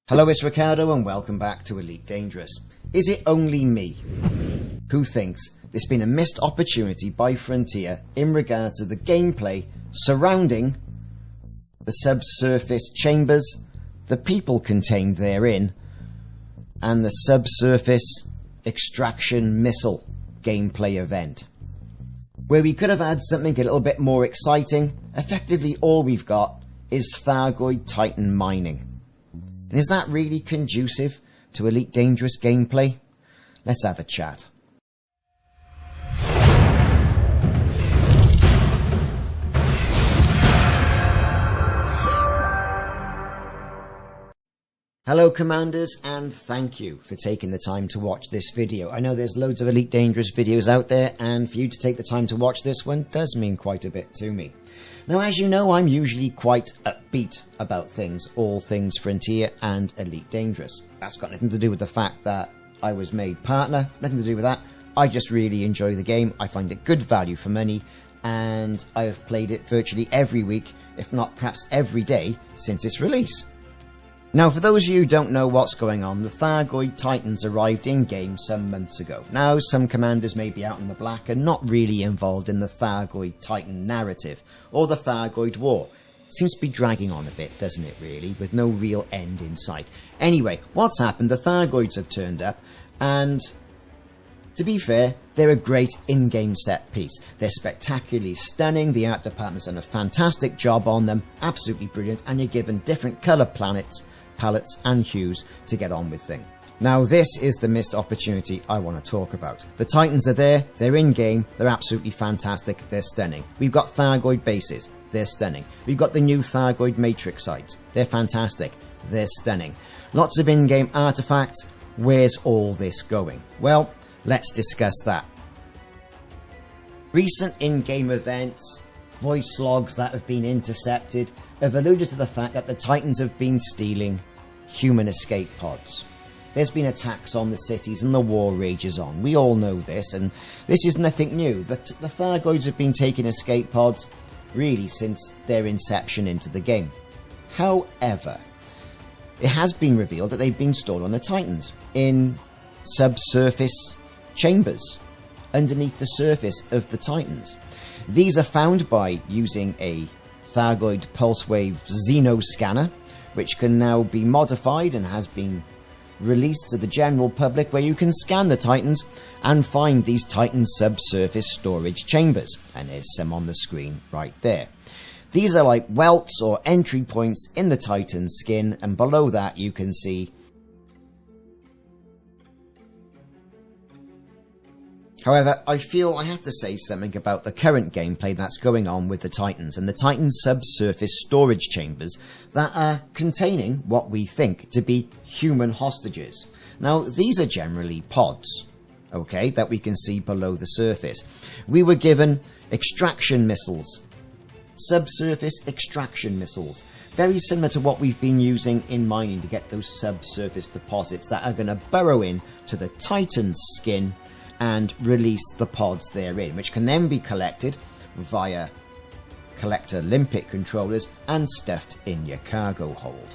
Hello, it's Ricardo and welcome back to Elite Dangerous. Is it only me who thinks there's been a missed opportunity by Frontier in regards to the gameplay surrounding the subsurface chambers, the people contained therein, and the subsurface extraction missile gameplay event? Where we could have had something a little bit more exciting, effectively all we've got is Thargoid Titan mining. And is that really conducive to Elite Dangerous gameplay? Let's have a chat. Hello Commanders, and thank you for taking the time to watch this video. I know there's loads of Elite Dangerous videos out there, and for you to take the time to watch this one does mean quite a bit to me. Now, as you know, I'm usually quite upbeat about things, all things Frontier and Elite Dangerous. That's got nothing to do with the fact that I was made partner, nothing to do with that. I just really enjoy the game, I find it good value for money, and I have played it virtually every week, if not perhaps every day, since its release. Now, for those of you who don't know what's going on, the Thargoid Titans arrived in-game some months ago. Now, some commanders may be out in the black and not really involved in the Thargoid Titan narrative, or the Thargoid War. Seems to be dragging on a bit, doesn't it, really, with no real end in sight. Anyway, what's happened? The Thargoids have turned up, and to be fair, they're a great in-game set piece. They're spectacularly stunning, the art department's done a fantastic job on them, absolutely brilliant, and you're given different colour palettes and hues to get on with things. Now, this is the missed opportunity I want to talk about. The Titans are there, they're in-game, they're absolutely fantastic, they're stunning. We've got Thargoid bases, they're stunning. We've got the new Thargoid matrix sites, they're fantastic, they're stunning. Lots of in-game artifacts. Where's all this going? Well, let's discuss that. Recent in-game events, voice logs that have been intercepted, have alluded to the fact that the Titans have been stealing human escape pods. There's been attacks on the cities and the war rages on. We all know this, and this is nothing new. The Thargoids have been taking escape pods really since their inception into the game. However, it has been revealed that they've been stored on the Titans in subsurface chambers underneath the surface of the Titans. These are found by using a Thargoid pulse wave xenoscanner, which can now be modified and has been released to the general public, where you can scan the Titans and find these Titan subsurface storage chambers, and there's some on the screen right there. These are like welts or entry points in the Titan skin, and below that you can see. However, I feel I have to say something about the current gameplay that's going on with the Titans and the Titan subsurface storage chambers that are containing what we think to be human hostages. Now, these are generally pods, okay, that we can see below the surface. We were given extraction missiles, subsurface extraction missiles, very similar to what we've been using in mining to get those subsurface deposits that are going to burrow in to the Titan's skin and release the pods therein, which can then be collected via collector limpet controllers and stuffed in your cargo hold.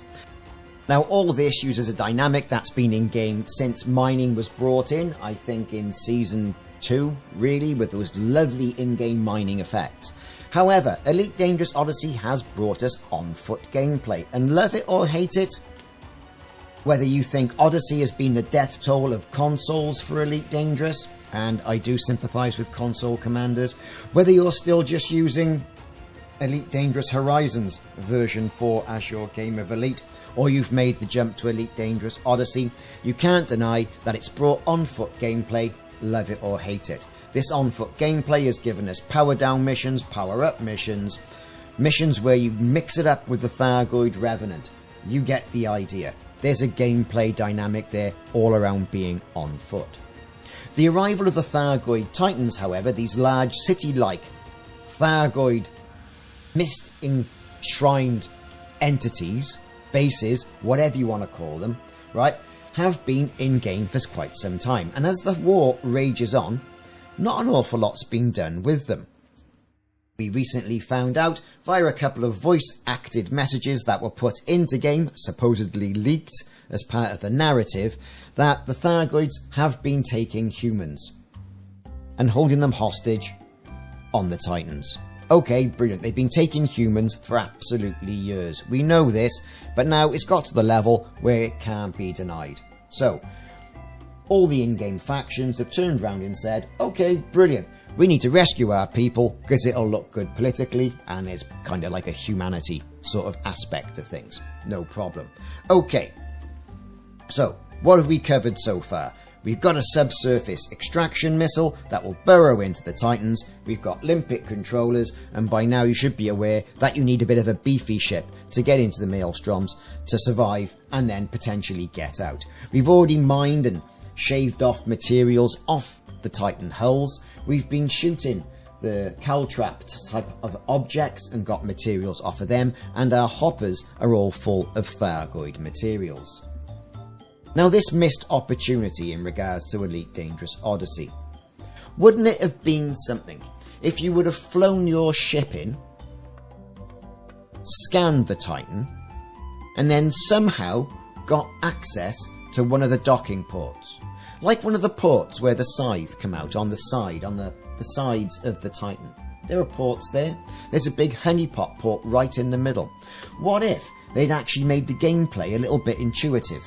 Now, all this uses a dynamic that's been in game since mining was brought in, I think in Season 2, really, with those lovely in-game mining effects. However, Elite Dangerous Odyssey has brought us on-foot gameplay, and love it or hate it, whether you think Odyssey has been the death toll of consoles for Elite Dangerous, and I do sympathise with console commanders, whether you're still just using Elite Dangerous Horizons version 4 as your game of Elite, or you've made the jump to Elite Dangerous Odyssey, you can't deny that it's brought on-foot gameplay, love it or hate it. This on-foot gameplay has given us power-down missions, power-up missions, missions where you mix it up with the Thargoid Revenant. You get the idea. There's a gameplay dynamic there all around being on foot. The arrival of the Thargoid Titans, however, these large city-like Thargoid mist-enshrined entities, bases, whatever you want to call them, right, have been in-game for quite some time. And as the war rages on, not an awful lot's been done with them. We recently found out via a couple of voice-acted messages that were put into game, supposedly leaked as part of the narrative, that the Thargoids have been taking humans and holding them hostage on the Titans. Okay, brilliant. They've been taking humans for absolutely years. We know this, but now it's got to the level where it can't be denied. So, all the in-game factions have turned around and said, okay, brilliant. We need to rescue our people because it'll look good politically and there's kind of like a humanity sort of aspect of things. No problem. Okay, so what have we covered so far? We've got a subsurface extraction missile that will burrow into the Titans. We've got limpet controllers, and by now you should be aware that you need a bit of a beefy ship to get into the maelstroms to survive and then potentially get out. We've already mined and shaved off materials off the Titan hulls. We've been shooting the caltrap type of objects and got materials off of them, and our hoppers are all full of Thargoid materials. Now, this missed opportunity in regards to Elite Dangerous Odyssey. Wouldn't it have been something if you would have flown your ship in, scanned the Titan, and then somehow got access to one of the docking ports? Like one of the ports where the scythe come out on the side, on the sides of the Titan. There are ports there. There's a big honeypot port right in the middle. What if they'd actually made the gameplay a little bit intuitive?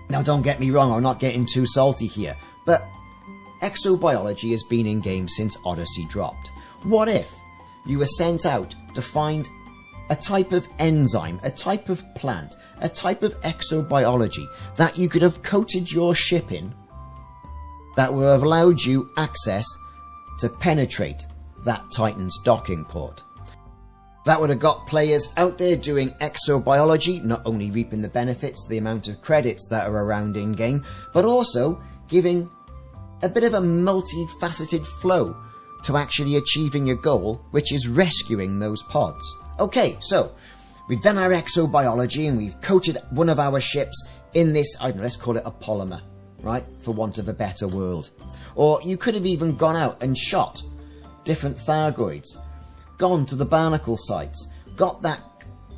Now, don't get me wrong, I'm not getting too salty here, but exobiology has been in game since Odyssey dropped. What if you were sent out to find a type of enzyme, a type of plant, a type of exobiology that you could have coated your ship in that would have allowed you access to penetrate that Titan's docking port? That would have got players out there doing exobiology, not only reaping the benefits, the amount of credits that are around in-game, but also giving a bit of a multifaceted flow to actually achieving your goal, which is rescuing those pods. Okay, so we've done our exobiology and we've coated one of our ships in this, I don't know, let's call it a polymer, right, for want of a better word. Or you could have even gone out and shot different Thargoids, gone to the barnacle sites, got that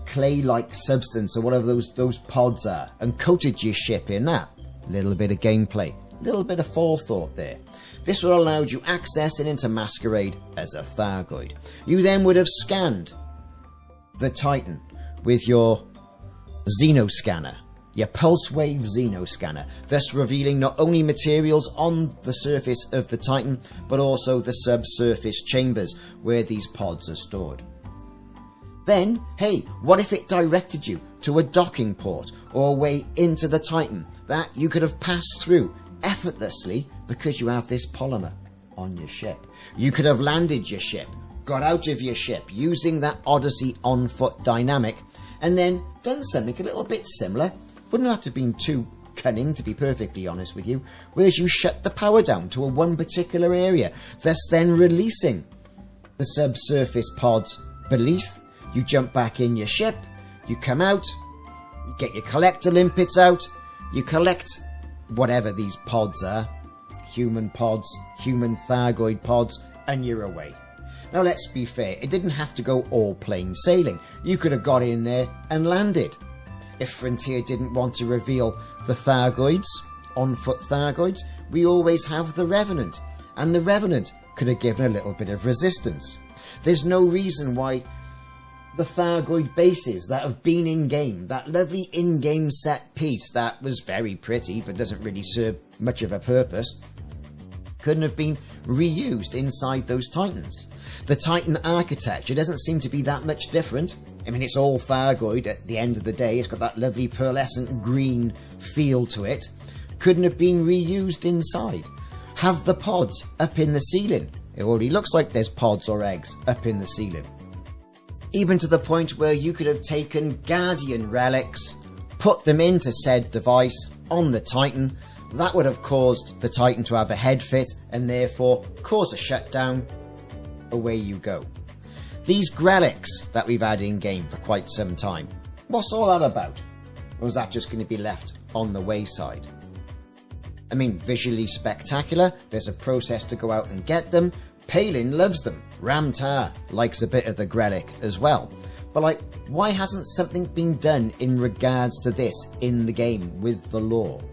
clay-like substance or whatever those pods are, and coated your ship in that. Little bit of gameplay, little bit of forethought there. This would have allowed you access and into Masquerade as a Thargoid. You then would have scanned the Titan with your Xenoscanner, your pulse wave Xenoscanner, thus revealing not only materials on the surface of the Titan, but also the subsurface chambers where these pods are stored. Then, hey, what if it directed you to a docking port or a way into the Titan that you could have passed through effortlessly because you have this polymer on your ship? You could have landed your ship, got out of your ship using that Odyssey on-foot dynamic, and then done something a little bit similar. Wouldn't have to have been too cunning, to be perfectly honest with you, whereas you shut the power down to one particular area, thus then releasing the subsurface pods beneath. You jump back in your ship, you come out, you get your collector limpets out, you collect whatever these pods are, human pods, human Thargoid pods, and you're away. Now, let's be fair, it didn't have to go all plain sailing. You could have got in there and landed. If Frontier didn't want to reveal the Thargoids, on-foot Thargoids, we always have the Revenant, and the Revenant could have given a little bit of resistance. There's no reason why the Thargoid bases that have been in-game, that lovely in-game set piece that was very pretty but doesn't really serve much of a purpose, couldn't have been reused inside those Titans. The Titan architecture doesn't seem to be that much different. I mean, it's all Thargoid at the end of the day. It's got that lovely pearlescent green feel to it. Couldn't have been reused inside. Have the pods up in the ceiling. It already looks like there's pods or eggs up in the ceiling. Even to the point where you could have taken Guardian relics, put them into said device on the Titan. That would have caused the Titan to have a head fit and therefore cause a shutdown. Away you go. These Grelics that we've had in game for quite some time, what's all that about? Or is that just going to be left on the wayside? I mean, visually spectacular, there's a process to go out and get them, Palin loves them. Ramtar likes a bit of the Grelic as well. But like, why hasn't something been done in regards to this in the game with the lore?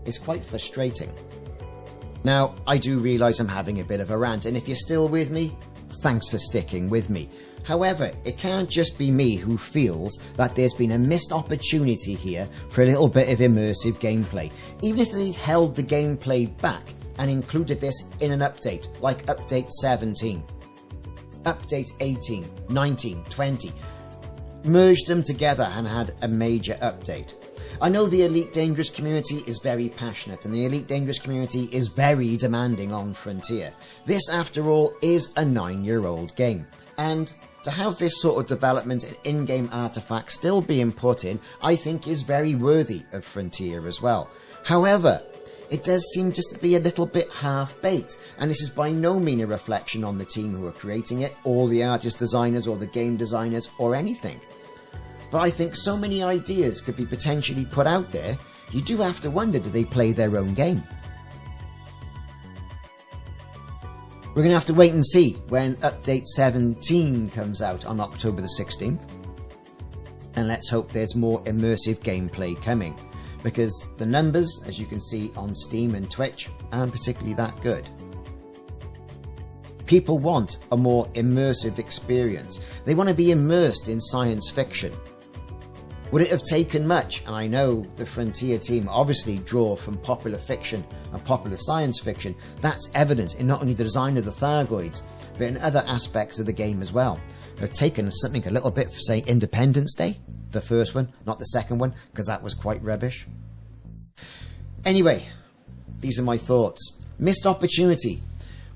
It's quite frustrating. Now, I do realise I'm having a bit of a rant, and if you're still with me, thanks for sticking with me. However, it can't just be me who feels that there's been a missed opportunity here for a little bit of immersive gameplay. Even if they'd held the gameplay back and included this in an update, like Update 17, Update 18, 19, 20, merged them together and had a major update. I know the Elite Dangerous community is very passionate, and the Elite Dangerous community is very demanding on Frontier. This, after all, is a 9-year-old game, and to have this sort of development and in-game artifacts still being put in, I think is very worthy of Frontier as well. However, it does seem just to be a little bit half-baked, and this is by no means a reflection on the team who are creating it, or the artist designers, or the game designers, or anything. But I think so many ideas could be potentially put out there, you do have to wonder, do they play their own game? We're going to have to wait and see when Update 17 comes out on October the 16th. And let's hope there's more immersive gameplay coming, because the numbers, as you can see on Steam and Twitch, aren't particularly that good. People want a more immersive experience. They want to be immersed in science fiction. Would it have taken much? And I know the Frontier team obviously draw from popular fiction and popular science fiction. That's evident in not only the design of the Thargoids, but in other aspects of the game as well. They've taken something a little bit for, say, Independence Day, the first one, not the second one, because that was quite rubbish. Anyway, these are my thoughts. Missed opportunity.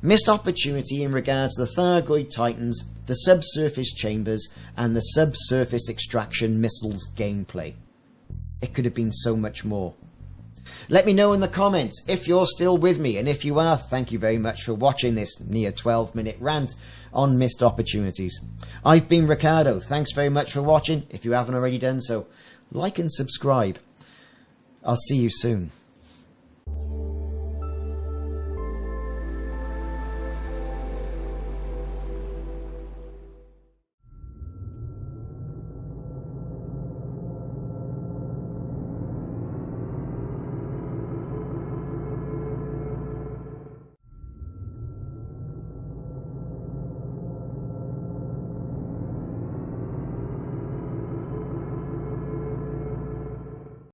Missed opportunity in regards to the Thargoid Titans, the subsurface chambers, and the subsurface extraction missiles gameplay. It could have been so much more. Let me know in the comments if you're still with me, and if you are, thank you very much for watching this near 12-minute rant on missed opportunities. I've been Ricardo. Thanks very much for watching. If you haven't already done so, like and subscribe. I'll see you soon.